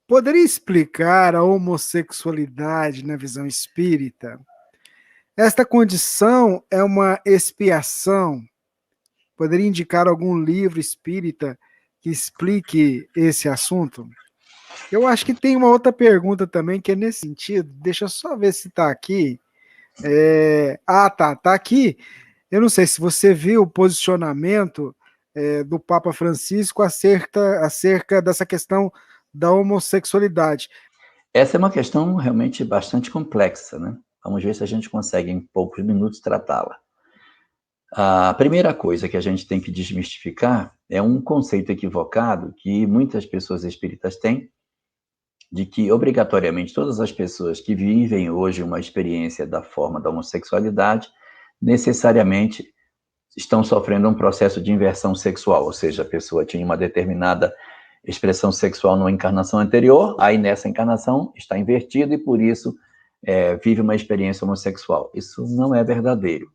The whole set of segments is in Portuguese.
Poderia explicar a homossexualidade na visão espírita? Esta condição é uma expiação? Poderia indicar algum livro espírita que explique esse assunto? Eu acho que tem uma outra pergunta também que é nesse sentido. Deixa eu só ver se está aqui. Tá aqui. Eu não sei se você viu o posicionamento do Papa Francisco acerca dessa questão da homossexualidade. Essa é uma questão realmente bastante complexa, né? Vamos ver se a gente consegue, em poucos minutos, tratá-la. A primeira coisa que a gente tem que desmistificar é um conceito equivocado que muitas pessoas espíritas têm, de que, obrigatoriamente, todas as pessoas que vivem hoje uma experiência da forma da homossexualidade, necessariamente estão sofrendo um processo de inversão sexual, ou seja, a pessoa tinha uma determinada expressão sexual numa encarnação anterior, aí nessa encarnação está invertido e por isso vive uma experiência homossexual. Isso não é verdadeiro.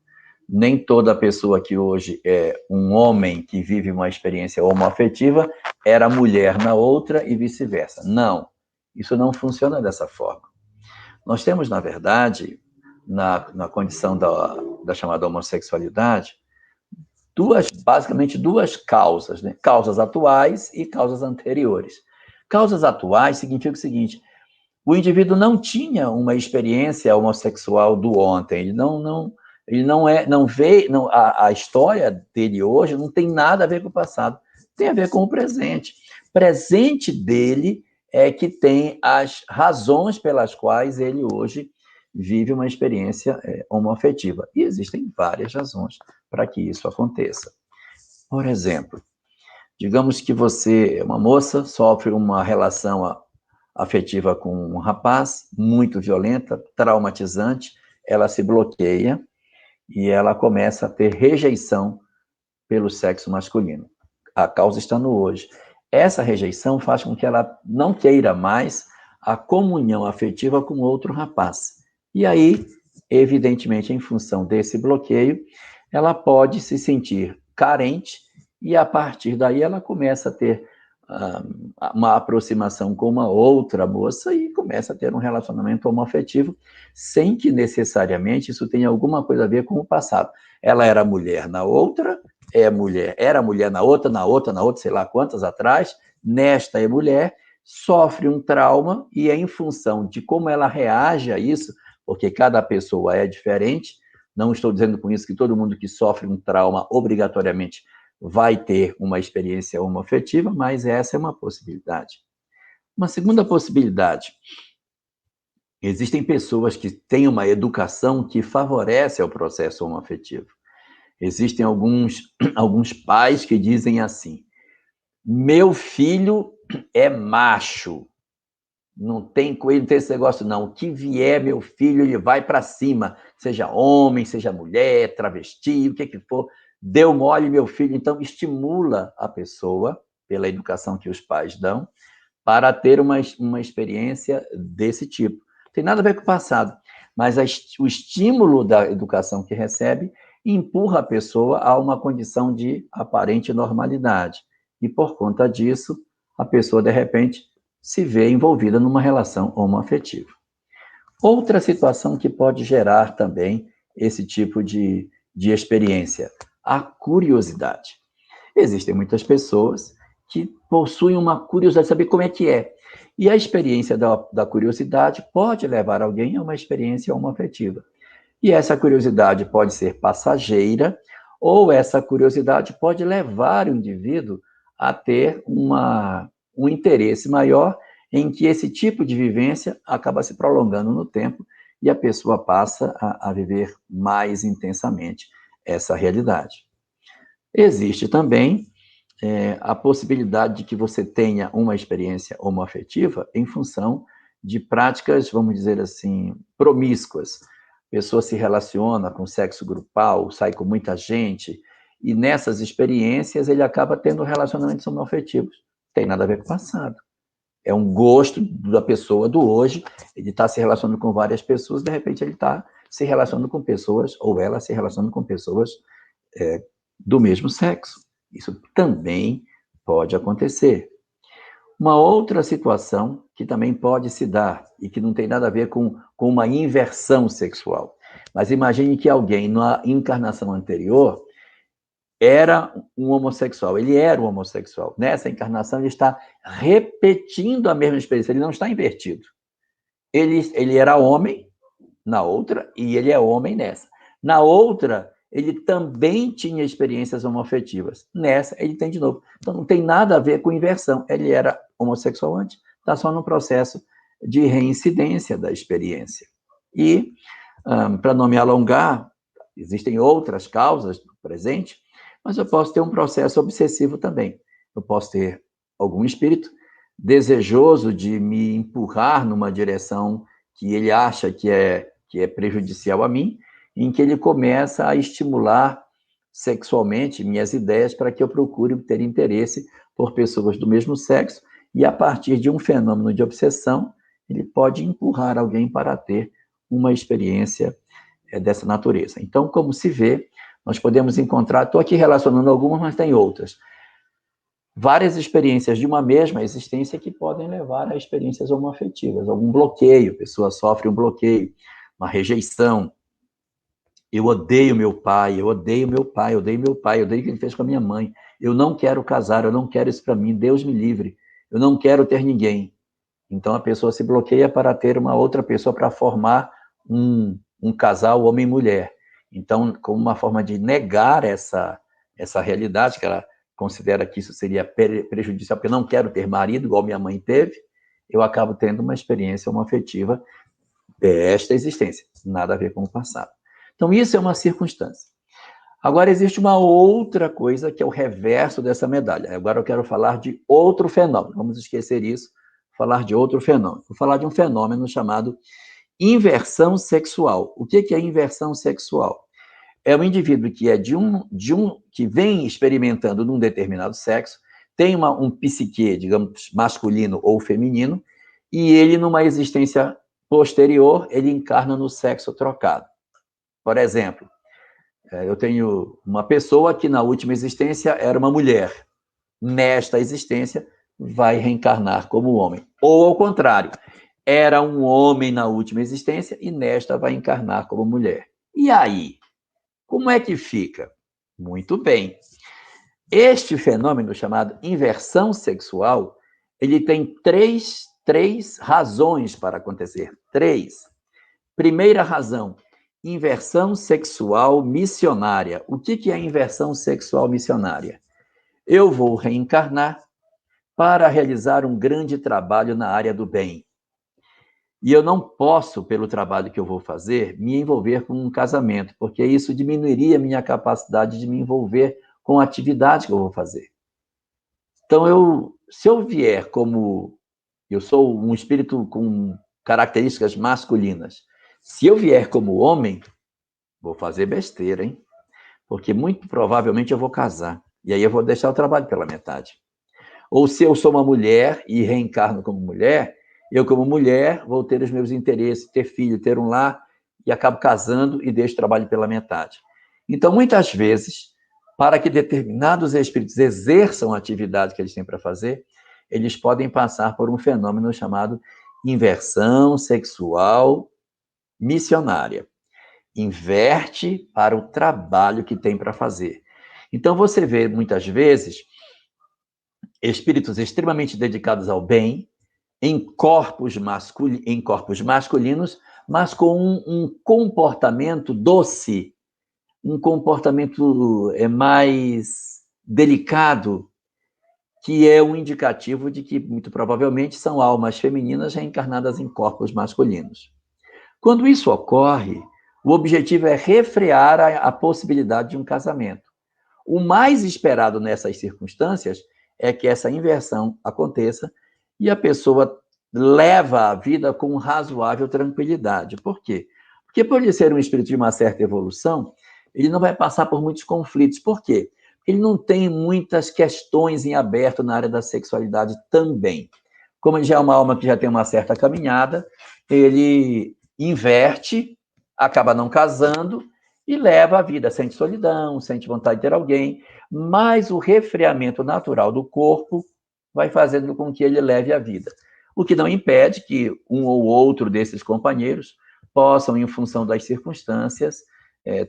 Nem toda pessoa que hoje é um homem que vive uma experiência homoafetiva era mulher na outra e vice-versa. Não, isso não funciona dessa forma. Nós temos, na verdade, na condição da chamada homossexualidade, basicamente duas causas, né? Causas atuais e causas anteriores. Causas atuais significa o seguinte: o indivíduo não tinha uma experiência homossexual do ontem, ele não vê, a história dele hoje não tem nada a ver com o passado, tem a ver com o presente. Presente dele é que tem as razões pelas quais ele hoje vive uma experiência homoafetiva. E existem várias razões para que isso aconteça. Por exemplo, digamos que você, uma moça, sofre uma relação afetiva com um rapaz, muito violenta, traumatizante, ela se bloqueia e ela começa a ter rejeição pelo sexo masculino. A causa está no hoje. Essa rejeição faz com que ela não queira mais a comunhão afetiva com outro rapaz. E aí, evidentemente, em função desse bloqueio, ela pode se sentir carente e, a partir daí, ela começa a ter uma aproximação com uma outra moça e começa a ter um relacionamento homoafetivo, sem que necessariamente isso tenha alguma coisa a ver com o passado. Ela era mulher na outra, era mulher na outra, sei lá quantas atrás, nesta é mulher, sofre um trauma e é em função de como ela reage a isso, porque cada pessoa é diferente, não estou dizendo com isso que todo mundo que sofre um trauma obrigatoriamente vai ter uma experiência homoafetiva, mas essa é uma possibilidade. Uma segunda possibilidade: existem pessoas que têm uma educação que favorece o processo homoafetivo. Existem alguns pais que dizem assim: meu filho é macho, não tem coelho, não tem esse negócio não, o que vier meu filho, ele vai para cima, seja homem, seja mulher, travesti, o que for, deu mole meu filho. Então estimula a pessoa, pela educação que os pais dão, para ter uma experiência desse tipo. Não tem nada a ver com o passado, mas o estímulo da educação que recebe empurra a pessoa a uma condição de aparente normalidade. E, por conta disso, a pessoa, de repente, se vê envolvida numa relação homoafetiva. Outra situação que pode gerar também esse tipo de experiência: a curiosidade. Existem muitas pessoas que possuem uma curiosidade de saber como é que é. E a experiência da curiosidade pode levar alguém a uma experiência homoafetiva. E essa curiosidade pode ser passageira, ou essa curiosidade pode levar o indivíduo a ter um interesse maior em que esse tipo de vivência acaba se prolongando no tempo e a pessoa passa a viver mais intensamente essa realidade. Existe também a possibilidade de que você tenha uma experiência homoafetiva em função de práticas, vamos dizer assim, promíscuas. A pessoa se relaciona com sexo grupal, sai com muita gente, e nessas experiências ele acaba tendo relacionamentos homoafetivos. Não tem nada a ver com o passado. É um gosto da pessoa do hoje, ele está se relacionando com várias pessoas, de repente ele está se relacionando com pessoas, ou ela se relacionando com pessoas do mesmo sexo. Isso também pode acontecer. Uma outra situação que também pode se dar e que não tem nada a ver com uma inversão sexual. Mas imagine que alguém, na encarnação anterior, era um homossexual. Ele era um homossexual. Nessa encarnação, ele está repetindo a mesma experiência. Ele não está invertido. Ele era homem na outra e ele é homem nessa. Na outra, ele também tinha experiências homoafetivas. Nessa, ele tem de novo. Então, não tem nada a ver com inversão. Ele era homossexual antes, está só no processo de reincidência da experiência. E, para não me alongar, existem outras causas do presente, mas eu posso ter um processo obsessivo também. Eu posso ter algum espírito desejoso de me empurrar numa direção que ele acha que é prejudicial a mim, em que ele começa a estimular sexualmente minhas ideias para que eu procure ter interesse por pessoas do mesmo sexo, e a partir de um fenômeno de obsessão, ele pode empurrar alguém para ter uma experiência dessa natureza. Então, como se vê, nós podemos encontrar, estou aqui relacionando algumas, mas tem outras, várias experiências de uma mesma existência que podem levar a experiências homoafetivas, algum bloqueio, a pessoa sofre um bloqueio, uma rejeição. Eu odeio meu pai, eu odeio meu pai, eu odeio meu pai, eu odeio o que ele fez com a minha mãe. Eu não quero casar, eu não quero isso para mim, Deus me livre. Eu não quero ter ninguém. Então a pessoa se bloqueia para ter uma outra pessoa para formar um casal homem e mulher. Então, como uma forma de negar essa realidade, que ela considera que isso seria prejudicial, porque eu não quero ter marido, igual minha mãe teve, eu acabo tendo uma experiência homoafetiva desta existência, nada a ver com o passado. Então, isso é uma circunstância. Agora, existe uma outra coisa que é o reverso dessa medalha. Agora eu quero falar de outro fenômeno. Vamos esquecer isso, falar de outro fenômeno. Vou falar de um fenômeno chamado inversão sexual. O que é inversão sexual? É um indivíduo que é que vem experimentando num determinado sexo, tem um psique, digamos, masculino ou feminino, e ele, numa existência posterior, ele encarna no sexo trocado. Por exemplo, eu tenho uma pessoa que na última existência era uma mulher. Nesta existência, vai reencarnar como homem. Ou ao contrário, era um homem na última existência e nesta vai encarnar como mulher. E aí? Como é que fica? Muito bem. Este fenômeno chamado inversão sexual, ele tem três razões para acontecer. 3. Primeira razão, inversão sexual missionária. O que é inversão sexual missionária? Eu vou reencarnar para realizar um grande trabalho na área do bem. E eu não posso, pelo trabalho que eu vou fazer, me envolver com um casamento, porque isso diminuiria a minha capacidade de me envolver com a atividade que eu vou fazer. Então, se eu vier como... Eu sou um espírito com características masculinas. Se eu vier como homem, vou fazer besteira, hein? Porque muito provavelmente eu vou casar. E aí eu vou deixar o trabalho pela metade. Ou se eu sou uma mulher e reencarno como mulher, eu como mulher vou ter os meus interesses, ter filho, ter um lar, e acabo casando e deixo o trabalho pela metade. Então, muitas vezes, para que determinados espíritos exerçam a atividade que eles têm para fazer, eles podem passar por um fenômeno chamado inversão sexual missionária. Inverte para o trabalho que tem para fazer. Então, você vê, muitas vezes, espíritos extremamente dedicados ao bem, em corpos masculinos, mas com um comportamento doce, um comportamento mais delicado, que é um indicativo de que, muito provavelmente, são almas femininas reencarnadas em corpos masculinos. Quando isso ocorre, o objetivo é refrear a possibilidade de um casamento. O mais esperado nessas circunstâncias é que essa inversão aconteça e a pessoa leva a vida com razoável tranquilidade. Por quê? Porque por ele ser um espírito de uma certa evolução, ele não vai passar por muitos conflitos. Por quê? Porque ele não tem muitas questões em aberto na área da sexualidade também. Como ele já é uma alma que já tem uma certa caminhada, ele inverte, acaba não casando e leva a vida, sente solidão, sente vontade de ter alguém, mas o resfriamento natural do corpo vai fazendo com que ele leve a vida. O que não impede que um ou outro desses companheiros possam, em função das circunstâncias,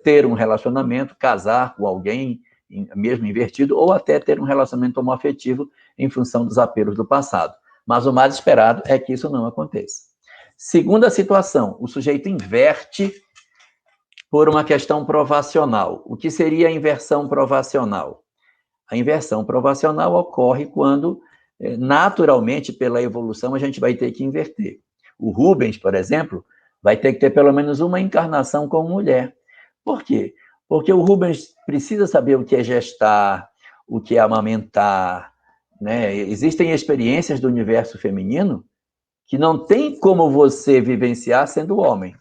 ter um relacionamento, casar com alguém, mesmo invertido, ou até ter um relacionamento homoafetivo em função dos apelos do passado. Mas o mais esperado é que isso não aconteça. Segunda situação, o sujeito inverte por uma questão provacional. O que seria a inversão provacional? A inversão provacional ocorre quando, naturalmente, pela evolução, a gente vai ter que inverter. O Rubens, por exemplo, vai ter que ter pelo menos uma encarnação como mulher. Por quê? Porque o Rubens precisa saber o que é gestar, o que é amamentar, né? Existem experiências do universo feminino que não tem como você vivenciar sendo homem.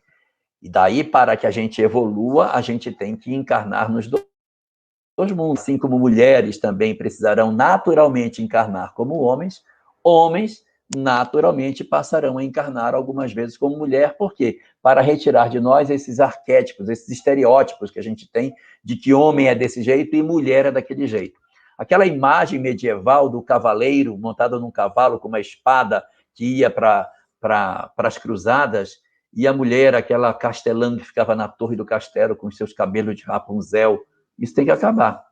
E daí, para que a gente evolua, a gente tem que encarnar nos dois mundos. Assim como mulheres também precisarão naturalmente encarnar como homens, homens naturalmente passarão a encarnar algumas vezes como mulher. Por quê? Para retirar de nós esses arquétipos, esses estereótipos que a gente tem de que homem é desse jeito e mulher é daquele jeito. Aquela imagem medieval do cavaleiro montado num cavalo com uma espada que ia para as cruzadas, e a mulher, aquela castelã que ficava na torre do castelo com os seus cabelos de Rapunzel, isso tem que acabar.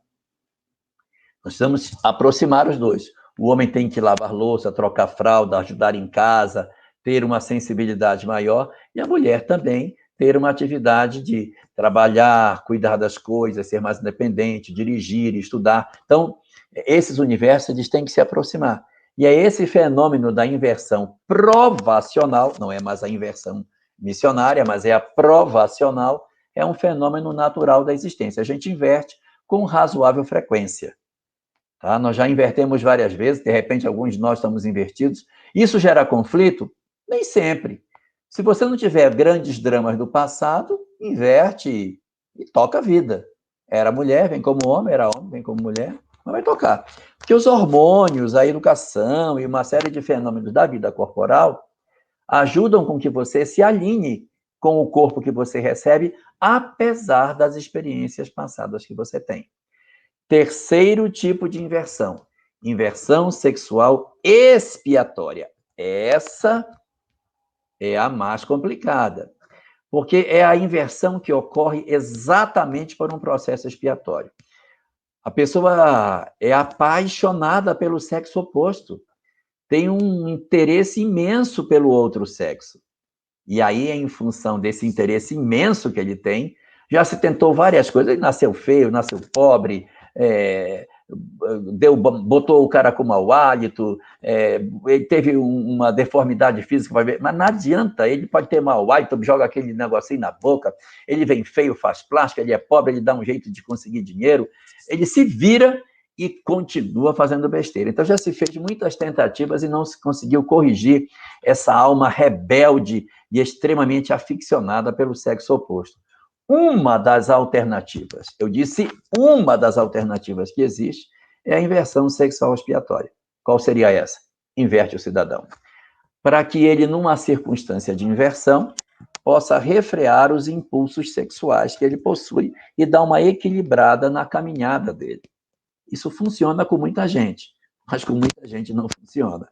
Nós precisamos aproximar os dois. O homem tem que lavar louça, trocar fralda, ajudar em casa, ter uma sensibilidade maior, e a mulher também ter uma atividade de trabalhar, cuidar das coisas, ser mais independente, dirigir, estudar. Então, esses universos eles têm que se aproximar. E é esse fenômeno da inversão provacional, não é mais a inversão missionária, mas é a provacional, é um fenômeno natural da existência. A gente inverte com razoável frequência. Tá? Nós já invertemos várias vezes, de repente alguns de nós estamos invertidos. Isso gera conflito? Nem sempre. Se você não tiver grandes dramas do passado, inverte e toca a vida. Era mulher, vem como homem, era homem, vem como mulher, não vai tocar. Porque os hormônios, a educação e uma série de fenômenos da vida corporal ajudam com que você se alinhe com o corpo que você recebe, apesar das experiências passadas que você tem. Terceiro tipo de inversão, inversão sexual expiatória. Essa é a mais complicada, porque é a inversão que ocorre exatamente por um processo expiatório. A pessoa é apaixonada pelo sexo oposto, tem um interesse imenso pelo outro sexo. E aí, em função desse interesse imenso que ele tem, já se tentou várias coisas. Ele nasceu feio, nasceu pobre, botou o cara com mau hálito, ele teve uma deformidade física, mas não adianta, ele pode ter mau hálito, joga aquele negocinho na boca, ele vem feio, faz plástica, ele é pobre, ele dá um jeito de conseguir dinheiro, ele se vira e continua fazendo besteira. Então, já se fez muitas tentativas e não se conseguiu corrigir essa alma rebelde e extremamente aficionada pelo sexo oposto. Uma das alternativas, eu disse uma das alternativas que existe, é a inversão sexual expiatória. Qual seria essa? Inverte o cidadão. Para que ele, numa circunstância de inversão, possa refrear os impulsos sexuais que ele possui e dar uma equilibrada na caminhada dele. Isso funciona com muita gente, mas com muita gente não funciona.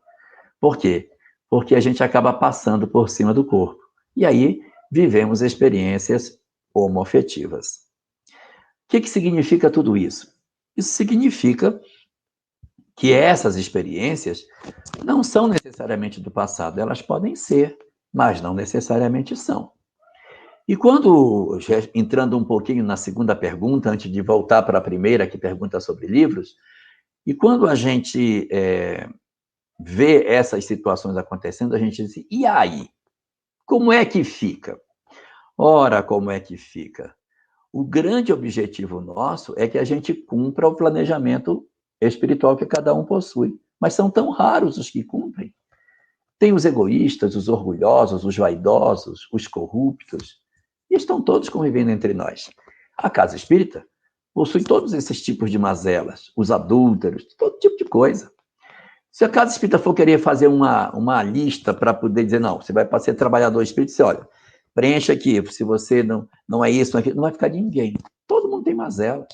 Por quê? Porque a gente acaba passando por cima do corpo. E aí, vivemos experiências homoafetivas. O que significa tudo isso? Isso significa que essas experiências não são necessariamente do passado, elas podem ser, mas não necessariamente são. E quando, entrando um pouquinho na segunda pergunta, antes de voltar para a primeira, que pergunta sobre livros, e quando a gente vê essas situações acontecendo, a gente diz, e aí? Como é que fica? Ora, como é que fica? O grande objetivo nosso é que a gente cumpra o planejamento espiritual que cada um possui. Mas são tão raros os que cumprem. Tem os egoístas, os orgulhosos, os vaidosos, os corruptos, e estão todos convivendo entre nós. A casa espírita possui todos esses tipos de mazelas, os adúlteros, todo tipo de coisa. Se a casa espírita for querer fazer uma lista para poder dizer, não, você vai ser trabalhador espírita, você olha, preencha aqui, se você não é isso, não vai ficar ninguém. Todo mundo tem mazelas.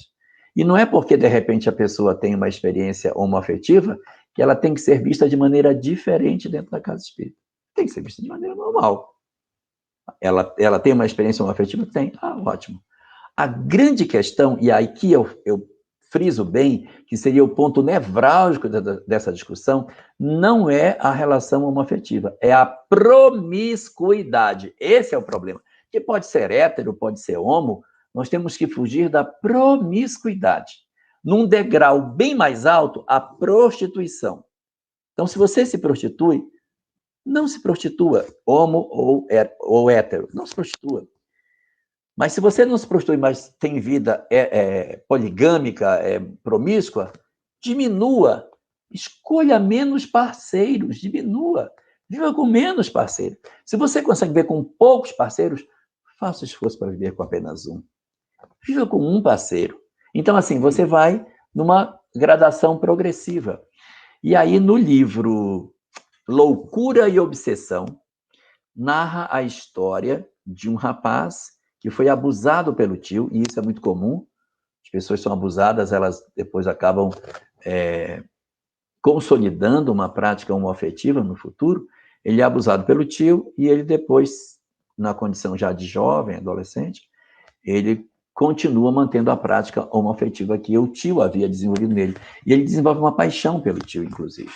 E não é porque, de repente, a pessoa tem uma experiência homoafetiva que ela tem que ser vista de maneira diferente dentro da casa espírita. Tem que ser vista de maneira normal. Ela tem uma experiência homoafetiva? Tem. Ah, ótimo. A grande questão, e aí que eu friso bem, que seria o ponto nevrálgico dessa discussão, não é a relação homoafetiva, é a promiscuidade. Esse é o problema. Que pode ser hétero, pode ser homo, nós temos que fugir da promiscuidade. Num degrau bem mais alto, a prostituição. Então, se você se prostitui, não se prostitua, homo ou hétero, não se prostitua. Mas se você não se prostitui, mas tem vida poligâmica, promíscua, diminua. Escolha menos parceiros, diminua. Viva com menos parceiros. Se você consegue viver com poucos parceiros, faça esforço para viver com apenas um. Viva com um parceiro. Então, assim, você vai numa gradação progressiva. E aí, no livro Loucura e Obsessão, narra a história de um rapaz que foi abusado pelo tio, e isso é muito comum. As pessoas são abusadas, elas depois acabam consolidando uma prática homoafetiva no futuro. Ele é abusado pelo tio, e ele depois, na condição já de jovem, adolescente, ele continua mantendo a prática homoafetiva que o tio havia desenvolvido nele. E ele desenvolve uma paixão pelo tio, inclusive.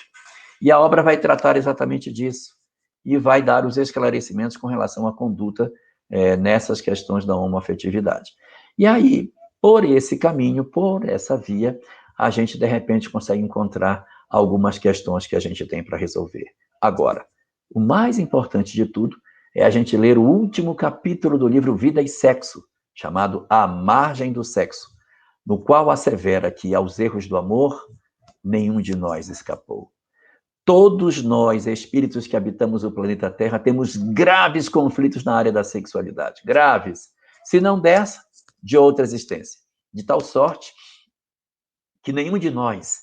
E a obra vai tratar exatamente disso, e vai dar os esclarecimentos com relação à conduta nessas questões da homoafetividade. E aí, por esse caminho, por essa via, a gente, de repente, consegue encontrar algumas questões que a gente tem para resolver. Agora, o mais importante de tudo é a gente ler o último capítulo do livro Vida e Sexo, chamado A Margem do Sexo, no qual assevera que aos erros do amor, nenhum de nós escapou. Todos nós, espíritos que habitamos o planeta Terra, temos graves conflitos na área da sexualidade. Graves. Se não dessa, de outra existência. De tal sorte que nenhum de nós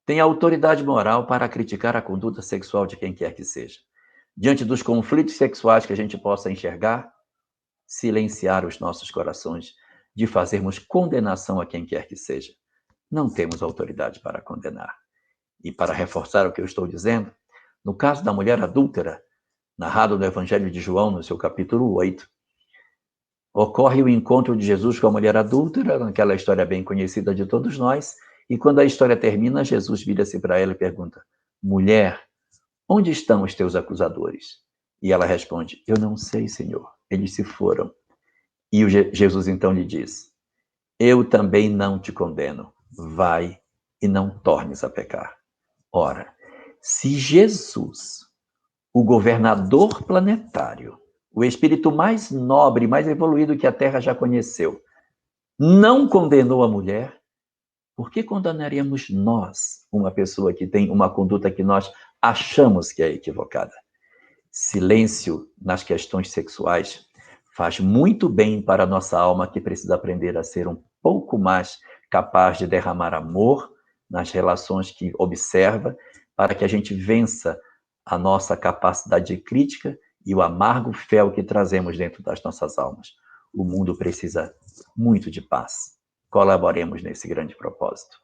tem autoridade moral para criticar a conduta sexual de quem quer que seja. Diante dos conflitos sexuais que a gente possa enxergar, silenciar os nossos corações de fazermos condenação a quem quer que seja. Não temos autoridade para condenar. E para reforçar o que eu estou dizendo, no caso da mulher adúltera, narrado no Evangelho de João, no seu capítulo 8, ocorre o encontro de Jesus com a mulher adúltera, naquela história bem conhecida de todos nós, e quando a história termina, Jesus vira-se para ela e pergunta: mulher, onde estão os teus acusadores? E ela responde: eu não sei, Senhor, eles se foram. E Jesus então lhe diz: eu também não te condeno, vai e não tornes a pecar. Ora, se Jesus, o governador planetário, o espírito mais nobre, mais evoluído que a Terra já conheceu, não condenou a mulher, por que condenaríamos nós uma pessoa que tem uma conduta que nós achamos que é equivocada? Silêncio nas questões sexuais faz muito bem para a nossa alma, que precisa aprender a ser um pouco mais capaz de derramar amor nas relações que observa, para que a gente vença a nossa capacidade de crítica e o amargo fel que trazemos dentro das nossas almas. O mundo precisa muito de paz. Colaboremos nesse grande propósito.